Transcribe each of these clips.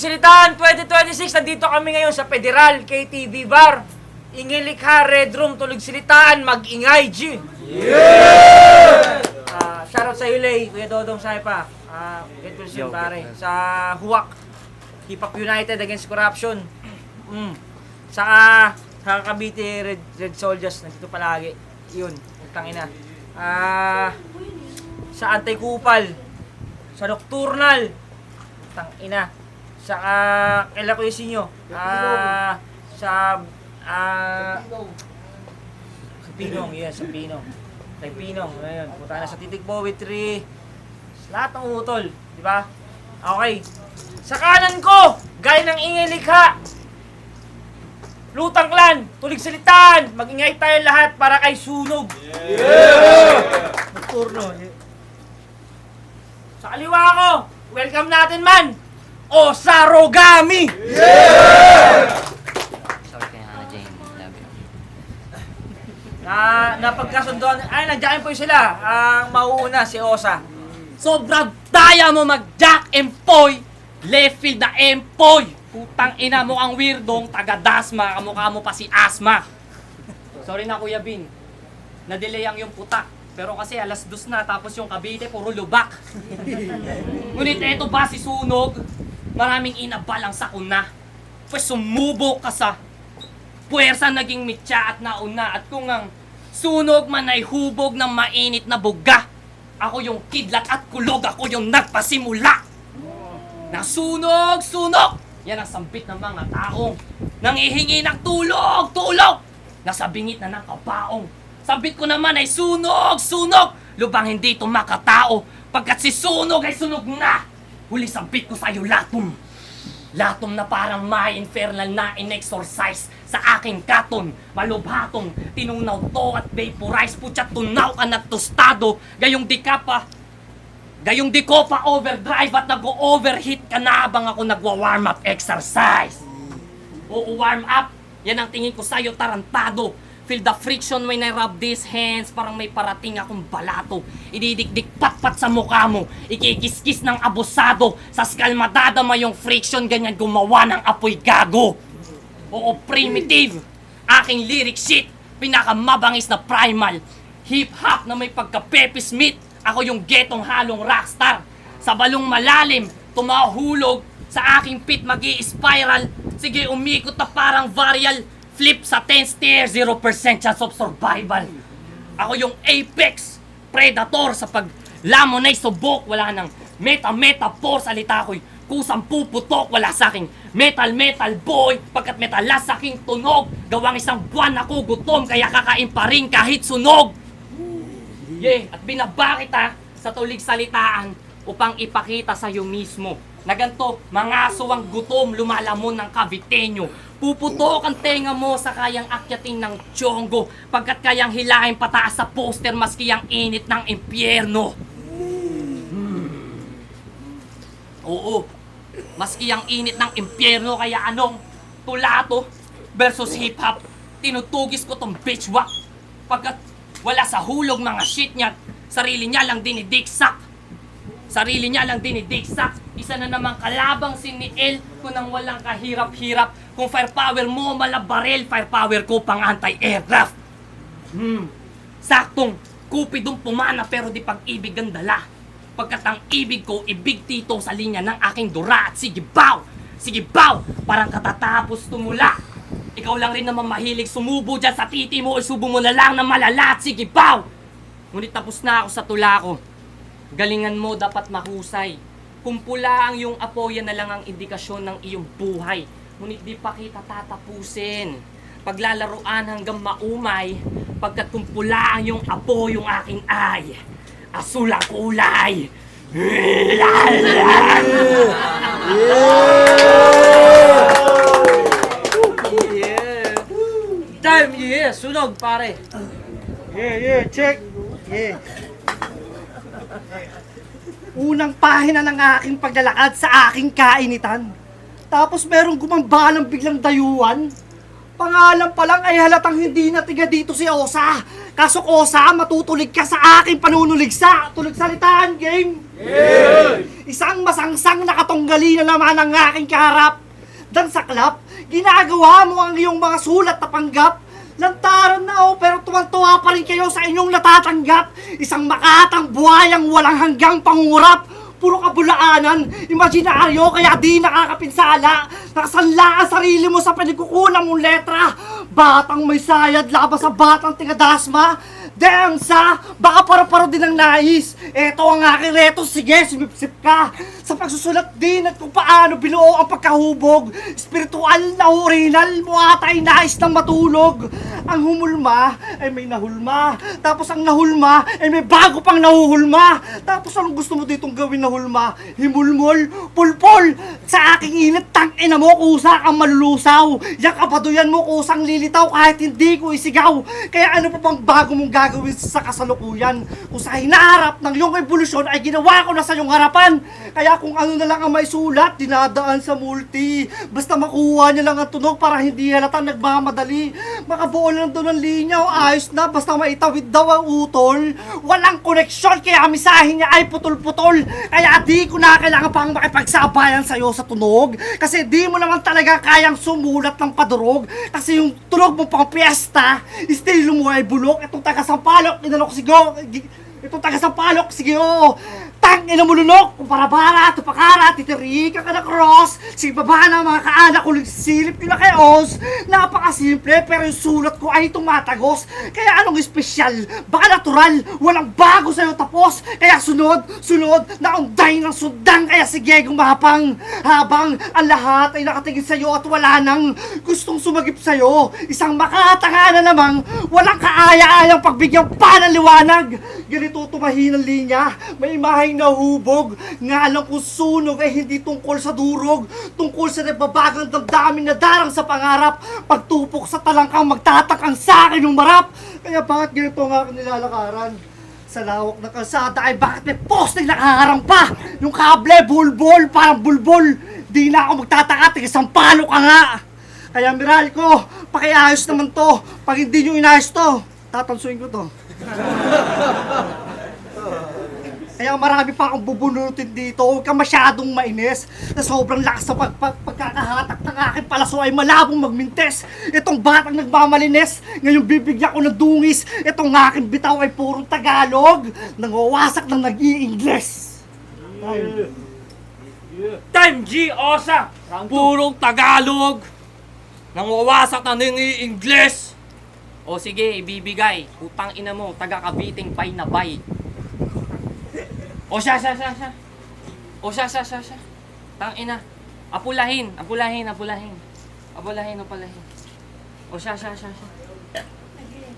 Silitaan 2026, nandito kami ngayon sa Federal KTV Bar. Ingilikha, Red Room, Tulig Silitaan, mag-ingay, G! Yeah! Shoutout sa Ilay, Kuya Dodong Saipa. Get well soon, pare. Sa Huwak, Hip Hop United Against Corruption. Saka Cavite Red Soldiers, nandito palagi. Yun, utangina. Sa Antikupal, sa Nocturnal, utangina. Saka kaila ko yung sinyo. Sa Pinong, yes, sa Pinong. Kay Pinong, ayun. Punta na sa Titik Poetry. Lahat ng utol, di ba? Okay. Sa kanan ko, gaya ng ingay likha. Lutang Clan, Tulig Silitaan, mag-ingay tayo lahat para kay Sunog. Yeah! Nocturno. Sa kaliwa ko, welcome natin man, Osarogami! Yeah! Sorry kay Hannah Jane, love you. Napagkasundoan, ay nandiyan po sila, ang mauuna si Osa. Sobrang daya mo mag-jack empoy, left field na empoy. Putang ina mo ang weirdong taga-dasma, kamukha mo pa si Asma. Sorry na Kuya Bin, na-delay ang yung putak. Pero kasi alas 2 na, tapos yung Cavite puro lubak. Ngunit eto ba si Sunog? Maraming inabalang sakuna. Pues sumubok ka sa puwersa naging mitya at nauna. At kung ang Sunog man ay hubog ng mainit na buga, ako yung kidlat at kulog, ako yung nagpasimula. Nasunog, sunog! Yan ang sambit ng mga taong nangihingi ng tulog, tulog! Nasa bingit na ng kabaong. Sambit ko naman ay sunog, sunog! Lubang hindi ito makatao, pagkat si Sunog ay sunog na! Huli sambit ko sa'yo latom. Latom na parang may infernal na in-exorcise sa aking katon. Malubhatong tinunaw to at vaporize. Putya tunaw ka na tostado. Gayong di ko pa overdrive at nag-overheat ka na habang ako nagwa-warm up exercise. Oo, warm up. Yan ang tingin ko sa'yo, tarantado. Feel the friction when I rub these hands. Parang may parating akong balato. Ididikdik pat-pat sa mukha mo. Ikikis-kis ng abusado. Sa skull madadama yung friction. Ganyan gumawa ng apoy gago. Oo, primitive. Aking lyric shit. Pinakamabangis na primal. Hip-hop na may pagka-Pepe Smith. Ako yung getong halong rockstar. Sa balong malalim, tumahulog. Sa aking pit magi-spiral. Sige, umikot na parang varial. Flip sa 10 stairs, 0% chance of survival. Ako yung apex predator sa paglamon ay subok. Wala nang meta-metaphor, salita ko'y kusang puputok. Wala sa aking metal boy, pagkat metalas sa aking tunog. Gawang isang buwan ako gutom, kaya kakain pa rin kahit sunog. Yeah, at binaba kita sa tulig salitaan upang ipakita sa'yo mismo na ganito, mga aswang gutom, lumalamon ng Caviteño. Puputok ang tenga mo sa kayang akyatin ng tiyonggo, pagkat kayang hilahin pataas sa poster maski ang init ng impyerno. Oo, maski ang init ng impyerno, kaya anong tulato versus hip-hop, tinutugis ko tong bitch whack, pagkat wala sa hulog mga shit niya, sarili niya lang dinidiksak. Sarili niya lang dinidiksak. Isa na namang kalabang si Niel kung nang walang kahirap-hirap. Kung firepower mo malabarel, firepower ko pang anti-aircraft. Saktong kupidong pumana pero di pag-ibig ang dala. Pagkat ang ibig ko, ibig tito sa linya ng aking dura. At sige baw, parang katatapos tumula. Ikaw lang rin naman mahilig sumubo dyan sa titi mo o subo mo na lang na malala at sige baw. Ngunit tapos na ako sa tula ko. Galingan mo dapat mahusay. Kung pula ang iyong apo, yan na lang ang indikasyon ng iyong buhay. Ngunit di pa kita tatapusin. Paglalaruan hanggang maumay, pagkat kung pula ang iyong apo, yung aking ay asul ang kulay. Damn, yeah, sunog pare. Yeah, check. Yeah. Unang pahina ng aking paglalakad sa aking kainitan. Tapos merong gumambalang biglang dayuhan. Pangalan pa lang ay halatang hindi na tiga dito si Osa. Kaso Osa, matutulig ka sa aking panunuligsa. Tulig salitaan, game! Isang masangsang nakatunggali na naman ang aking kaharap. Dan sa klap, ginagawa mo ang iyong mga sulat na panggap. Lantaran na pero tuwang-tuwa pa rin kayo sa inyong natatanggap. Isang makatang buhayang walang hanggang pangungurap. Puro kabulaanan, imaginaryo, kaya di nakakapinsala. Nakasanla ang sarili mo sa pinagkukunan mong letra. Batang may sayad laban sa batang tigadasma. Densa, baka paro-paro din ang nais. Eto ang aking reto, sige, sumipsip ka. Sa pagsusulat din at kung paano binuo ang pagkahubog. Spiritual na orinal mo ata ay nais ng matulog. Ang humulma ay may nahulma. Tapos ang nahulma ay may bago pang nahuhulma. Tapos anong gusto mo ditong gawin na hulma? Himulmol, pulpol. Sa aking init, tangina mo, kusa kang malulusaw. Yang kabaduyan mo, kusang lilitaw kahit hindi ko isigaw. Kaya ano pa bang bago mong gagawin sa kasalukuyan? Kung sa hinaharap ng iyong evolusyon ay ginawa ko na sa iyong harapan. Kaya kung ano na lang ang may sulat, dinadaan sa multi. Basta makuha niya lang ang tunog para hindi halatang nagmamadali. Makabuo lang doon ang linya o ayos na basta maitawid daw ang utol. Walang koneksyon kaya ang misahin niya ay putol-putol. Kaya di ko na kailangan pang makipagsabayan sa'yo sa tunog. Kasi di mo naman talaga kayang sumulat ng padurog. Kasi yung tunog mo pang piyesta, estilo mo ay bulok. Itong taga-sampalok, inalok sigo. Itong taga-sampalok, sige oo. Tang ina mo lunok, kung para-bara, tupakara, titirika ka na cross. Sige baba na mga kaanak ko, silip nyo na kay Oz. Napakasimple, pero yung sulat ko ay tumatagos. Kaya anong espesyal? Baka natural, walang bago sa'yo tapos. Kaya sunod, naunday ng sundang. Kaya sige gumapang, habang ang lahat ay nakatingin sa'yo at wala nang gustong sumagip sa'yo. Isang makatanga na namang walang kaaya-ayang pagbigyan pa ng liwanag. Ganito tumahin ang linya, may imaheng nahubog. Nga alam kong sunog ay hindi tungkol sa durog, tungkol sa nababagang damdamin na darang sa pangarap. Pagtupok sa talangkang magtatakang sa akin umarap. Kaya bakit ganito ang aking nilalakaran? Sa lawak ng kalsada ay bakit may posting nakaharang pa? Yung kable, bulbol, parang bulbol. Di na ako magtataka, tigisampalo ka nga. Kaya Miral ko, pakiayos naman to. Pag hindi nyo inayos to, tatansuin ko to. Kaya marami pa akong bubunutin dito. Huwag ka masyadong mainis. Na sobrang lakas sa pagkakahatak ng aking palaso ay malabong magmintes. Itong batang nagmamalinis, ngayon bibigyan ko ng dungis. Itong aking bitaw ay purong Tagalog. Nangawasak ng nag-i-Ingles. Time G, Osa! Purong Tagalog! Nangwawasak na ng Ingles! O sige, ibibigay. Utang ina mo, taga Kabiting pay na bay. O siya. O siya. Tang ina. Apulahin. O siya.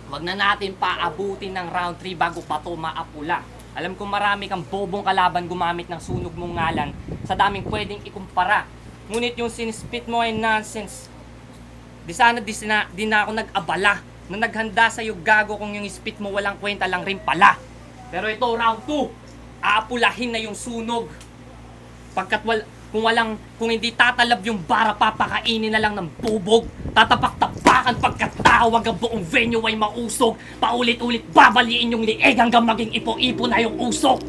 Wag na natin paabutin ng round 3 bago pa to maapula. Alam ko marami kang bobong kalaban gumamit ng sunog mong ngalan sa daming pwedeng ikumpara. Ngunit yung sinispit mo ay nonsense. Di na ako nag-abala na naghanda sa'yo gago kung yung spit mo walang kwenta lang rin pala. Pero ito, round 2, aapulahin na yung sunog. Pagkat kung hindi tatalab yung bara, papakainin na lang ng bubog. Tatapak-tapakan pagkatawag ang buong venue ay mausog. Paulit-ulit babaliin yung lieg hanggang maging ipo-ipo na yung usok.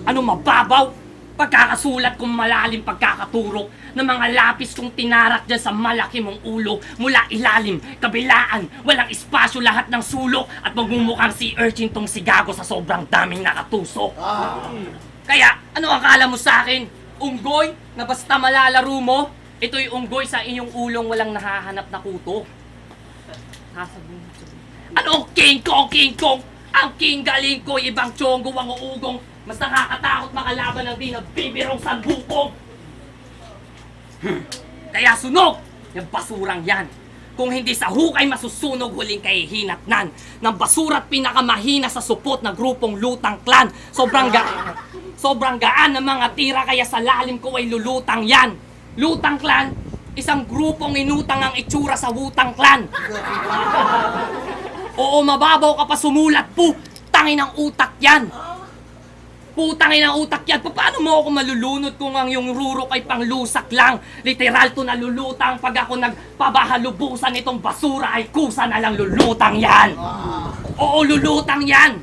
Ano mababaw? Pagkakasulat kong malalim pagkakaturok ng mga lapis kong tinarak dyan sa malaki mong ulo. Mula ilalim, kabilaan, walang espasyo lahat ng sulok. At magmumukhang si urchin tong si Gago sa sobrang daming nakatusok. Kaya, ano akala mo sa akin? Unggoy na basta malalaro mo? Ito'y unggoy sa inyong ulong walang nahahanap na kuto. Ano King Kong? Ang king galing ko, ibang tiyonggo ang uugong. Mas nakakatakot makalaban ng di nagbibirong sanbukong. Kaya sunog! Yung basurang yan. Kung hindi sa hukay masusunog, huling kahihinatnan ng basura't pinakamahina sa supot na grupong Lutang Clan. Sobrang gaan ng mga tira kaya sa lalim ko ay lulutang yan. Lutang Clan, isang grupong inutang ang itsura sa Wutang Clan. Oo, mababaw ka pa sumulat po. Tangin ng utak yan. Putang ina utak yan. Paano mo ako malulunod kung ang yung rurok ay panglusak lang? Literal to nalulutang. Pag ako nagpabahalubusan itong basura ay kusa na lang lulutang yan. Oo, lulutang yan.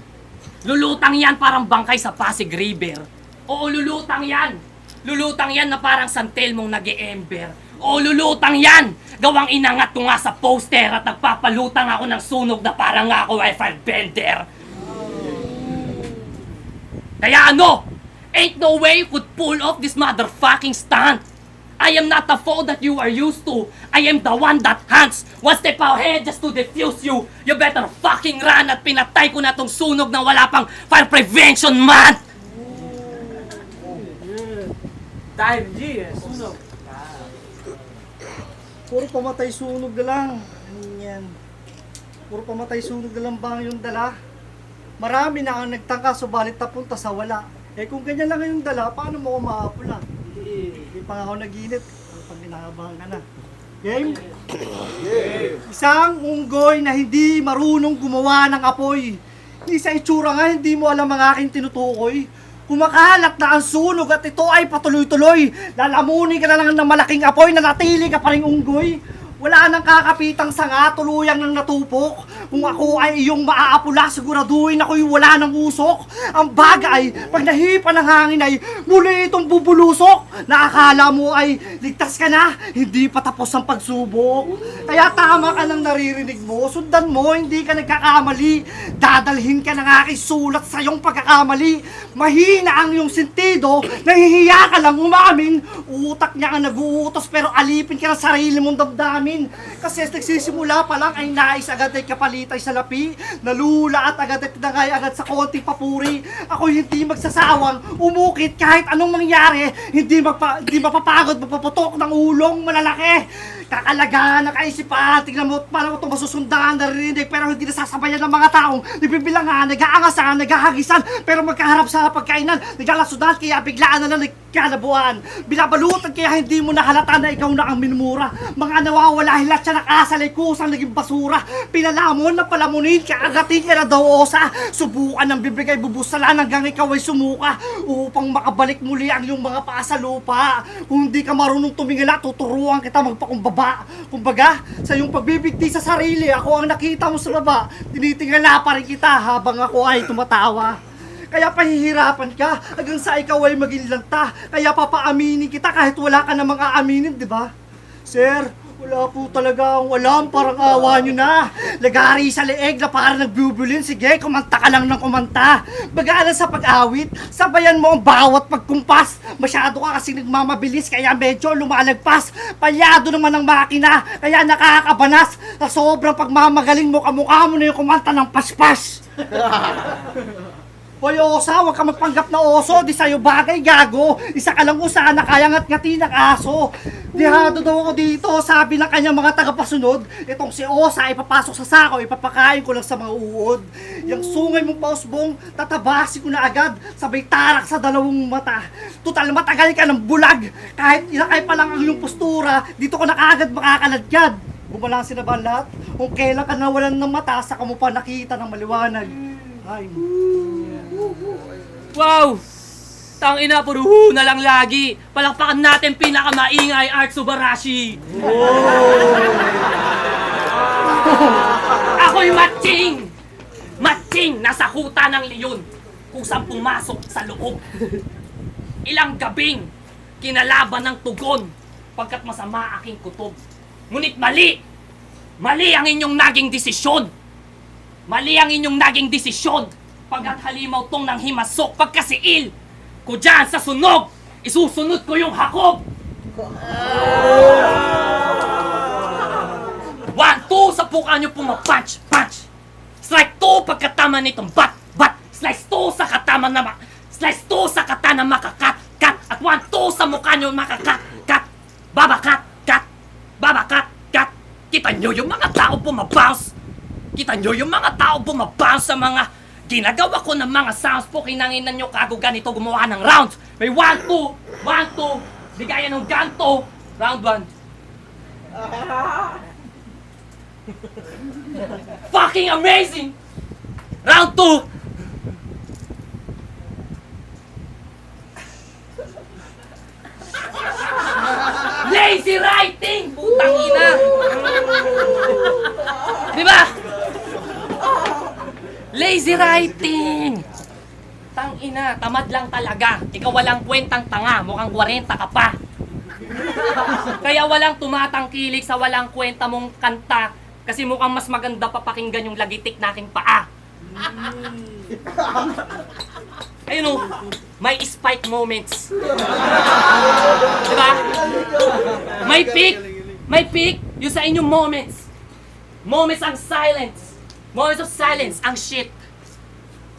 Lulutang yan parang bangkay sa Pasig River. Oo, lulutang yan. Lulutang yan na parang San Telmong nag-e-ember. Oo, lulutang yan. Gawang inangat ko nga sa poster at nagpapalutang ako ng sunog na parang nga ako ay firebender. Kaya ano? Ain't no way you could pull off this motherfucking stunt. I am not the foe that you are used to. I am the one that hunts. One step ahead just to defuse you. You better fucking run at pinatay ko na tong sunog na wala pang fire prevention month. Time G, sunog. Puro pamatay sunog na lang. Ano yan? Puro pamatay sunog na lang ba yung dala? Marami na ang nagtangka subalit napunta sa wala. Eh kung ganyan lang yung dala, paano mo ako maapula? Hindi pa nga ako nag-init. Pag binabahan ka na. Game? Isang unggoy na hindi marunong gumawa ng apoy. Sa itsura nga, hindi mo alam ang aking tinutukoy. Kumakalat na ang sunog at ito ay patuloy-tuloy. Lalamunin ka na lang ng malaking apoy na natili ka pa rin unggoy. Wala nang kakapitang sanga, tuluyang nang natupok. Kung ako ay iyong maaapula, siguraduhin ako'y wala ng usok. Ang bagay, pag nahipa ng hangin ay muli itong bubulusok. Naakala mo ay ligtas ka na, hindi pa tapos ang pagsubok. Kaya tama ka ng naririnig mo, sundan mo, hindi ka nagkakamali. Dadalhin ka ng aking sulat sa iyong pagkakamali. Mahina ang iyong sentido, nahihiya ka lang umamin. Utak niya ang nag-uutos pero alipin ka ng sarili mong damdamin. Kasi nagsisimula pa lang ay nais agad ay kapalitay sa lapi. Nalula at agad ay tinangay agad sa konting papuri. Ako hindi magsasawang umukit kahit anong mangyari. Hindi mapapagod, mapaputok ng ulong malalaki. Kakalagaan ng kaisipan, tignan mo paano ito masusundan, naririnig pero hindi nasasabayan ng mga taong nabibilangan, nag-aangasan, naghahagisan pero magkaharap sa pagkainan, naglalasudan kaya biglaan na lang nagkalabuan. Binabalutan kaya hindi mo nahalata na ikaw na ang minumura. Mga nawawala hilat siya nakasalay kusang naging basura. Pinalamon na palamunin, kaagatin ka na daw osa. Subukan ng bibigay bubusalan hanggang ikaw ay sumuka upang makabalik muli ang iyong mga paa sa lupa. Kung hindi ka marunong tumingala, tuturuan kita magpakumbaba. Kumbaga, sa iyong pagbibigti sa sarili, ako ang nakita mo sa baba. Tinitingala pa rin kita habang ako ay tumatawa. Kaya pahihirapan ka hanggang sa ikaw ay maging lanta. Kaya papaaminin kita kahit wala ka namang aaminin, di ba? Sir, wala po talaga akong alam, parang awa nyo na. Lagari sa leeg na parang nagbubulin. Sige, kumanta ka lang ng kumanta. Bagaalan sa pag-awit, sabayan mo ang bawat pagkumpas. Masyado ka kasi nagmamabilis, kaya medyo lumalagpas. Palyado naman ang makina, kaya nakakabanas. Sa sobrang pagmamagaling mo, kamukha mo na yung kumanta ng paspas. Hoy Osa, huwag ka magpanggap na oso, di sa'yo bagay gago. Isa ka lang usa na kaya ngat-ngati ng aso. Dihado daw ako dito, sabi ng kanyang mga tagapasunod. Itong si Osa ay papasok sa sako, ipapakain ko lang sa mga uod. Yang sungay mong pausbong, tatabasi ko na agad, sabay tarak sa dalawang mata. Total matagal ka ng bulag, kahit ilakay pa lang ang iyong postura, dito ko na kaagad makakaladkad. Bumalansin na ba lahat? Kung kailan ka nawalan ng mata, saka mo pa nakita ng maliwanag. Ay, Wow! Tangina, puro na lang lagi. Palakpakan natin pinakamaingay Art Subarashi. Ako'y matching! Matching! Nasa huta ng leyon. Kusang pumasok sa loob. Ilang gabing kinalaban ng tugon pagkat masama aking kutob. Ngunit mali! Mali ang inyong naging desisyon. Mali ang inyong naging desisyon. Pagkat halimaw tong nang himasok pagkasiil ko dyan sa sunog, isusunod ko yung hakob. 1, 2, sa puka nyo pumapunch, punch. Strike 2 pagkatama nitong bat. Slice 2 sa katama na Slice 2 sa kata na makakat, kat. At 1, 2 sa mukha nyo makakat, kat. Babakat, kat. Babakat, kat. Kita nyo yung mga tao bumabounce. Kita nyo yung mga tao bumabounce sa mga ginagawa ko ng mga sounds po. Kinanginan nyo kago ganito gumawa ng rounds. May 1, 2, 1, 2. Di gaya ng ganto. Round 1. Fucking amazing! Round 2. Lazy writing! Putang ina! Di ba? Lazy writing! Tang ina, tamad lang talaga. Ikaw walang kwentang tanga, mukhang 40 ka pa. Kaya walang tumatangkilik sa walang kwenta mong kanta kasi mukhang mas maganda pa pakinggan yung lagitik na aking paa. Ayun o, may spike moments. Diba? May peak, yung sa inyong moments. Moments ang silence. Moments of silence, ang shit.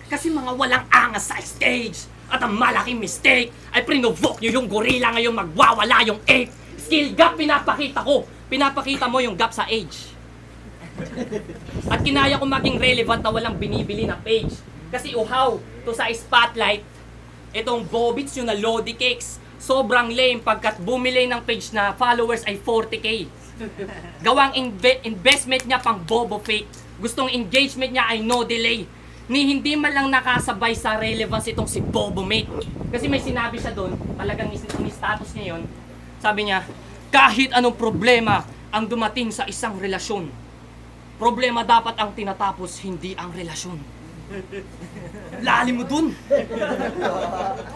Kasi mga walang angas sa stage. At ang malaking mistake ay prinovoke nyo yung gorilla ngayon magwawala yung ape. Skill gap pinapakita ko. Pinapakita mo yung gap sa age. At kinaya ko maging relevant na walang binibili na page. Kasi uhaw to sa spotlight. Itong bobits yung na Lodi Cakes. Sobrang lame pagkat bumili ng page na followers ay 40k. Gawang investment niya pang bobo fake. Gustong engagement niya ay no delay. Ni hindi man lang nakasabay sa relevance itong si Bobo Mate. Kasi may sinabi siya doon, talagang ni-status niya yun. Sabi niya, kahit anong problema ang dumating sa isang relasyon, problema dapat ang tinatapos, hindi ang relasyon. Lalim mo dun.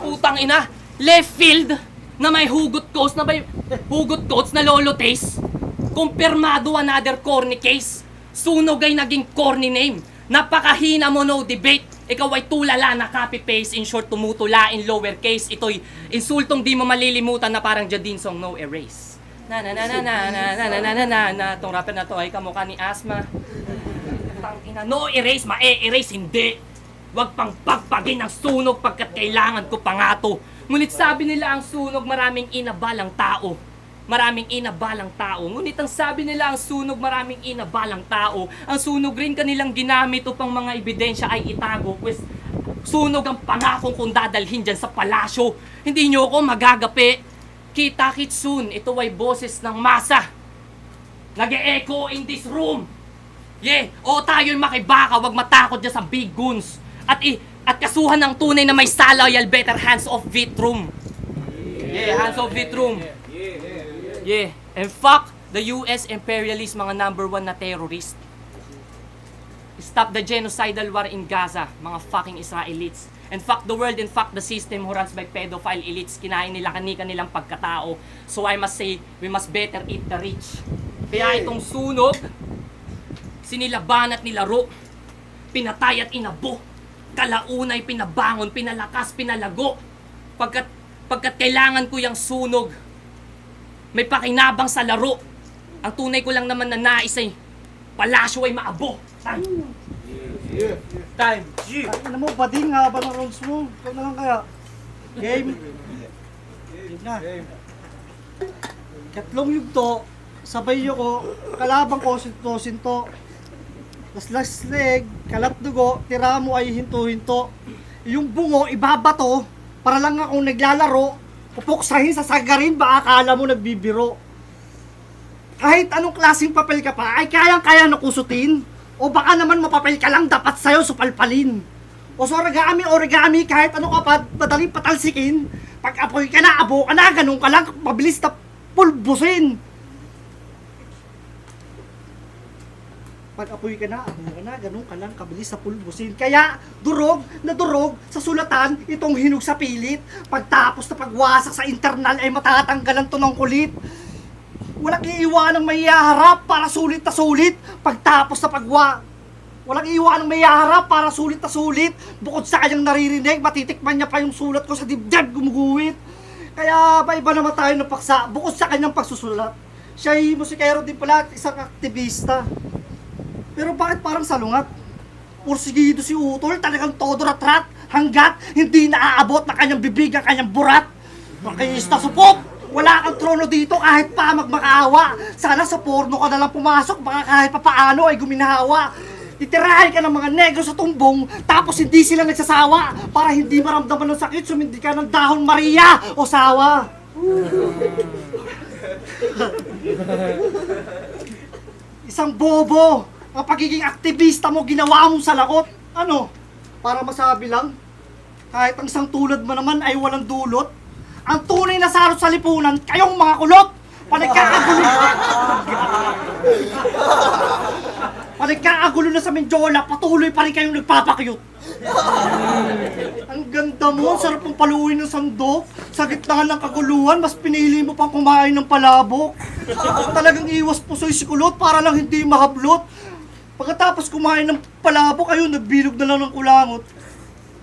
Putang ina, left field na may hugot quotes na lolo taste. Kumpirmado another corny case. Sunog ay naging corny name. Napakahina mo, no debate. Ikaw ay tulala na copy-paste. In short, tumutula in lowercase. Ito'y insultong di mo malilimutan na parang Jadine song, no erase. Na na na na na na na na na na na na. Tong rapper na to ay kamukha ni Asma. Tangina, no erase, ma-erase, hindi. Huwag pang pagpagin ang sunog pagkat kailangan ko pa nga to. Ngunit sabi nila ang sunog maraming inabalang tao. Maraming inabalang tao. Ngunit ang sabi nila ang sunog maraming inabalang tao. Ang sunog rin kanilang ginamit upang mga ebidensya ay itago. Pues sunog ang pangakong kung dadalhin dyan sa palasyo. Hindi nyo ako magagapi. Kita-kit soon. Ito ay boses ng masa. Nag-e-echo in this room. Yeah. O tayo'y makibaka. Huwag matakot dyan sa big guns. At kasuhan ng tunay na may loyal better hands off Vitroom. Yeah, hands off Vitroom. Yeah, and fuck the US imperialist, mga number 1 na terrorist. Stop the genocidal war in Gaza, mga fucking Israelites. And fuck the world and fuck the system who runs by pedophile elites. Kinain nila kanilang pagkatao. So I must say, we must better eat the rich. Kaya itong sunog, sinilaban at nilaro, pinatay at inabo, kalaunay pinabangon, pinalakas, pinalago. Pagkat kailangan ko yung sunog, may pakinabang sa laro. Ang tunay ko lang naman na nais ay palasyo ay maabo. Time. G. Ano mo, bading haba ng rounds mo. Ikaw na lang kaya. Game. Game na. Katlong yugto, sabay ko, kalabang ko, sinto. Last leg, kalat dugo, tira mo ay hinto-hinto. Yung bungo, ibabato, para lang akong naglalaro, pupuksahin sa sagarin, ba akala mo nagbibiro? Kahit anong klaseng papel ka pa, ay kayang-kaya nakusutin. O baka naman mapapel ka lang, dapat sa'yo supalpalin. O sa origami, kahit ano ka pa, madaling patalsikin. Pag apoy ka na, abo ka na, ganun ka lang, mabilis na pulbusin. Pag apoy ka na, ganun ka lang, kabilis na pulbusin. Kaya, durog sa sulatan, itong hinog sa pilit. Pagtapos na pagwasak sa internal, ay matatanggalan to ng kulit. Walang iiwanang may haharap para sulit na sulit. Pagtapos na walang iiwanang may haharap para sulit na sulit. Bukod sa kanyang naririnig, matitikman niya pa yung sulat ko sa dibdib gumuguhit. Kaya, iba naman tayo ng paksa, bukod sa kanyang pagsusulat. Siya ay musikero din pala at isang aktivista. Pero bakit parang salungat? Pursigido si Utol, talagang todo ratrat, hanggat hindi naaabot na kanyang bibig ang kanyang burat. Makista supot! Wala kang trono dito kahit pa magmakaawa. Sana sa porno ka nalang pumasok, baka kahit pa paano ay guminahawa. Titirahin ka ng mga negro sa tumbong, tapos hindi sila nagsasawa. Para hindi maramdaman ng sakit, sumindi ka ng dahon Maria o sawa. Isang bobo! Ang pagiging aktivista mo, ginawa mo sa lakot. Ano? Para masabi lang, kahit ang isang tulad mo naman ay walang dulot. Ang tunay na sarot sa lipunan, kayong mga kulot! Panagkakagulo na sa Menjola, patuloy pa rin kayong nagpapakyut. Ang ganda mo, ang sarap mong paluin ng sandok. Sa gitna ng kaguluhan, mas pinili mo pang kumain ng palabok. Talagang iwas puso'y si kulot para lang hindi mahablot. Pagkatapos kumain ng palabok, ayun, nagbilog na lang ng kulangot.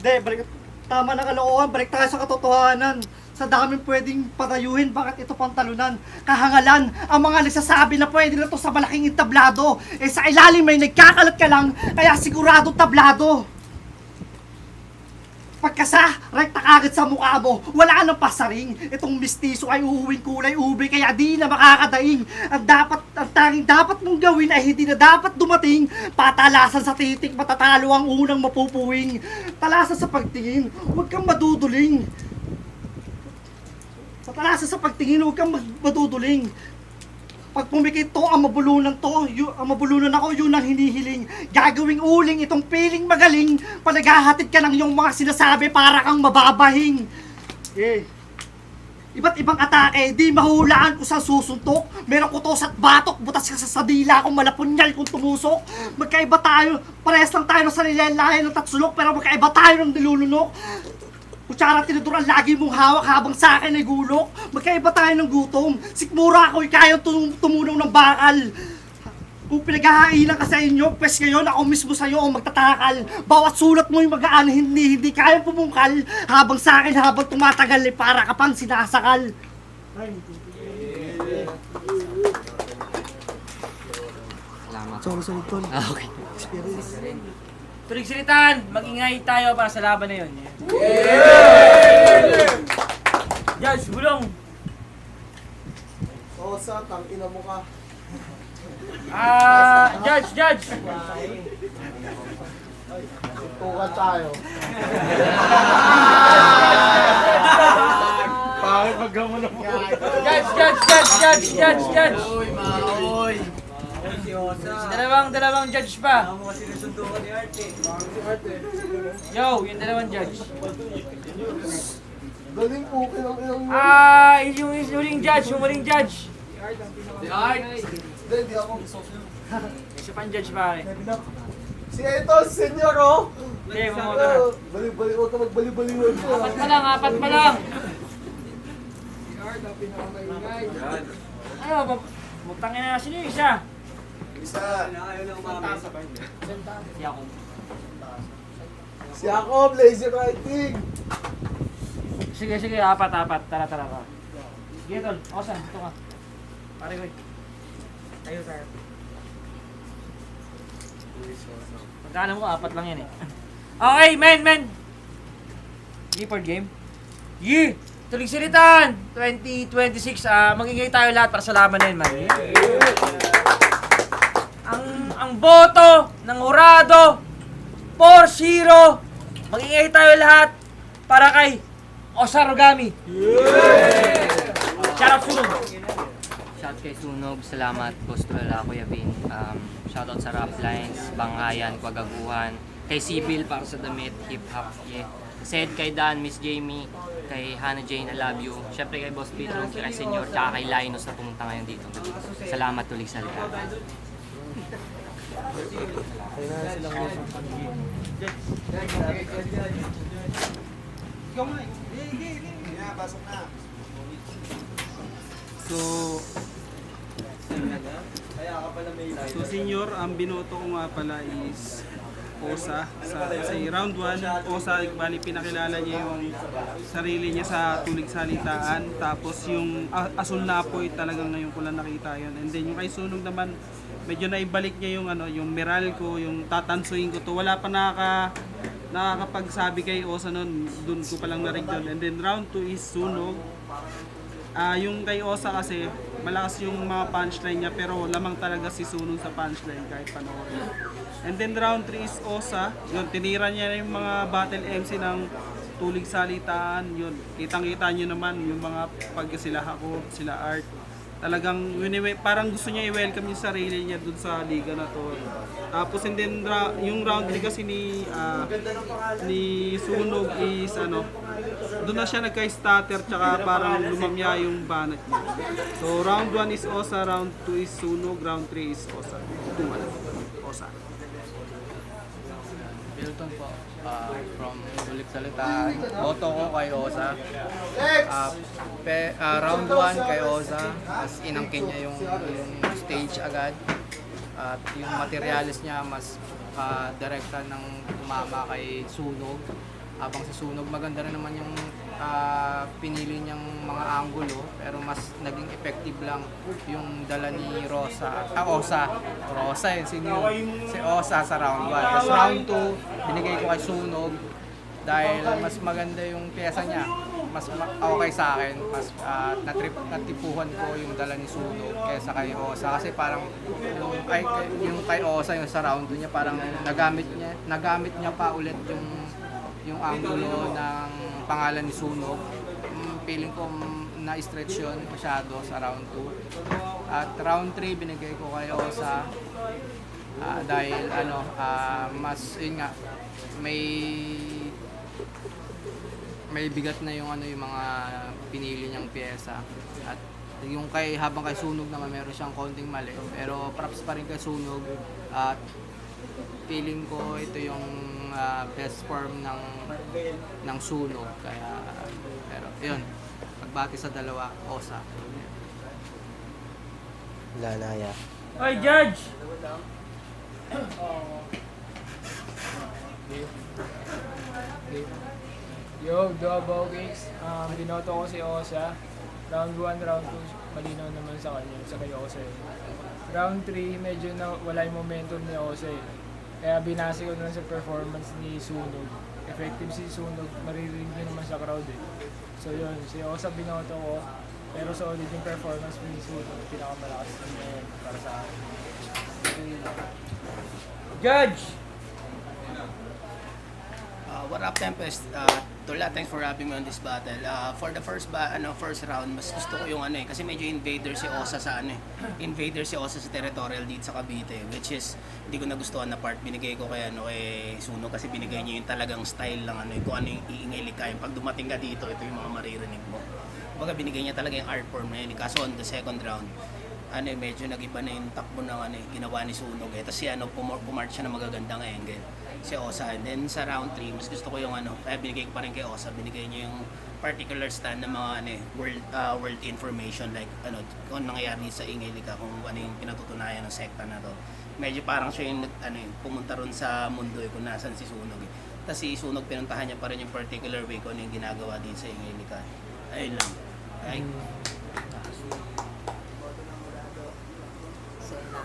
Balik, tama na kalokohan, balik tayo sa katotohanan. Sa daming pwedeng patayuhin, bakit ito pantalunan? Kahangalan, ang mga nagsasabi na pwede na to sa malaking entablado. Sa ilalim may nagkakalat ka lang, kaya sigurado tablado. Pagkasa, rekta kagad sa mukha mo, wala nang pasaring. Itong mistiso ay uuwing kulay ube, kaya di na makakadaing. Ang tanging dapat mong gawin ay hindi na dapat dumating. Patalasan sa titik, matatalo ang unang mapupuwing. Talasan sa pagtingin, huwag kang maduduling. Patalasan sa pagtingin, huwag kang maduduling. Pag pumikit to, ang mabulunan ako, yun ang hinihiling. Gagawing uling itong piling magaling. Panaghahatid ka ng iyong mga sinasabi para kang mababahing. Iba't ibang atake, di mahulaan kung saan susuntok. Merong kutos at batok, butas ka sa sadila kung malapunyal kung tumusok. Magkaiba tayo, parehas lang tayo sa nilalayan ng tatsulok, pero magkaiba tayo ng nilulunok. Kutsara tinuturan lagi mong hawak habang sa akin ay gulok. Magkaiba tayo ng gutom. Sikmura ako'y kayang tumunaw ng bakal. Kung pinaghahailan ka sa inyo, pwes ngayon ako mismo sa'yo ang magtatakal. Bawat sulat mo'y magaan, hindi kayang pumungkal. Habang sa akin, habang tumatagal, ay para ka pang sinasakal. Salamat. Sorry, Tol. Okay. Tulig silitaan, mag-ingay tayo para sa laban na yun. Judge, bulong. Osa, tangina mo ka. Judge. Tukan tayo. Bakit magkamo na po? Judge. Uy, maoy. Dalawang judge pa. Yo, yung dalawang judge. Galing po, kinang Yung huling judge. Hindi ako. Isa pang judge pare. Si ito, senyor, oh. Okay, mamoto na. Bali-bali, huwag ka magbali-baliwan siya. Apat pa lang. Ano, mutangin na sino yung isa? Isa. Si Si Jacob, lazy writing. Sige, apat. Tara. Sige, tol. Osan, ito ka. Pare ko. Tayo. Pagkaalam ko, apat lang yan eh. Okay, men. G-Port game. Tulig silitan. 2026. Magingay tayo lahat para sa laban na yun, man. Ang boto ng hurado 4-0. Magingay tayo lahat para kay Osarogami. Shout out Sunog. Shout kay Sunog. Salamat, Boss Tulala, Kuya Vin. Shoutout sa Rap Lines, Bangayan, Kwagaguhan. Kay Sibyl para sa damit, hip hop. Yeah. Said kay Dan, Miss Jamie, kay Hannah Jane, I love you. Syempre kay Boss Pedro, kay Senyor, tsaka kay Linus na pumunta ngayon dito. Salamat tuloy sa lahat. So senior, ang binoto ko nga pala is Osa. Kasi round 1, Osa, bali pinakilala niya yung sarili niya sa tulig salitaan. Tapos yung asul na apoy, talagang ngayon ko lang nakita yun. And then yung kay Sunog naman, medyo naibalik niya yung yung Meralco, yung tatansuin ko to. Wala pa nakakapagsabi kay Osa nun, dun ko palang narig yun. And then round 2 is Sunog. Yung kay Osa kasi, malakas yung mga punchline niya, pero lamang talaga si Sunog sa punchline kahit panoorin. And then round 3 is Osa, yun, tinira niya na yung mga battle MC ng tulig salitaan, yun, kitang-kita nyo naman yung mga pag sila Jacob, sila Art, talagang parang gusto niya i-welcome yung sarili niya dun sa liga na to. Tapos and then yung round 3 kasi ni Sunog is doon na siya nagka-stutter tsaka parang lumamya yung banat niya. So round 1 is Osa, round 2 is Sunog, round 3 is Osa. Osa. Milton po, from Tulig Salitaan. Boto ko kay Osa. Round 1 kay Osa, mas inangkin niya yung stage agad. At yung materialis niya mas direkta ng tumama kay Sunog. Habang sa Sunog, maganda rin naman yung pinili niyang mga anggulo, pero mas naging effective lang yung dala ni Osa. Rosa yun, si Osa sa round 1. Tapos round 2, binigay ko kay Sunog dahil mas maganda yung pyesa niya. Mas okay sa akin, mas natipuhan ko yung dala ni Sunog kaysa kay Osa. Kasi parang yung kay Osa, yung sa round 2 niya, parang nagamit niya pa ulit yung angulo ng pangalan ni Sunog. Feeling ko na-stretch yun masyado sa round 2. At round 3 binigay ko kay Osa dahil mas yun nga, may bigat na yung yung mga pinili niyang pyesa. At yung habang kay Sunog naman meron siyang konting mali, pero props pa rin kay Sunog. At feeling ko ito yung best form ng Sunog, kaya pero yun, pagbati sa dalawa, Osa. Lanaya. Oy, Judge! Yo, Duabaw Kings. Binoto ko si Osa. Round 1, round 2, malinaw naman sa kanya, sa kay Osa. Round 3, medyo wala yung momentum ni Osa. Kaya binase ko na sa performance ni Sunog. Effective si Sunog, maririnig nyo naman sa crowd So yun, si Osa binoto ko. Pero solid yung performance ni Sunog. Pinakamalakas na para sa akin. Judge! What up, Tempest? Tula, thanks for having me on this battle. For the first round, mas gusto ko yung kasi medyo invader si Osa sa invader si Osa sa territorial dito sa Cavite, which is hindi ko nagustuhan na part. Binigay ko kay Sunog kasi binigay niya yung talagang style lang kung ano yung iingay likay. Pag dumating ka dito, ito yung mga maririnig mo. Kumbaga binigay niya talaga yung art form na yun. Kaso on the second round, medyo nag-iba na yung takbo ng ginawa ni Sunog Tapos pumarch siya ng magagandang angle si Osa. And then sa round 3, mas gusto ko yung kaya binigay ko pa rin kay Osa, binigay niya yung particular stand ng mga world information, like kung nangyayari sa Ingilika, kung ano yung pinatutunayan ng sekta na to. Medyo parang siya yung pumunta ron sa mundo kung nasan si Sunog Tapos si Sunog, pinuntahan niya pa rin yung particular way kung ano yung ginagawa din sa Ingilika. Ayun lang. Okay?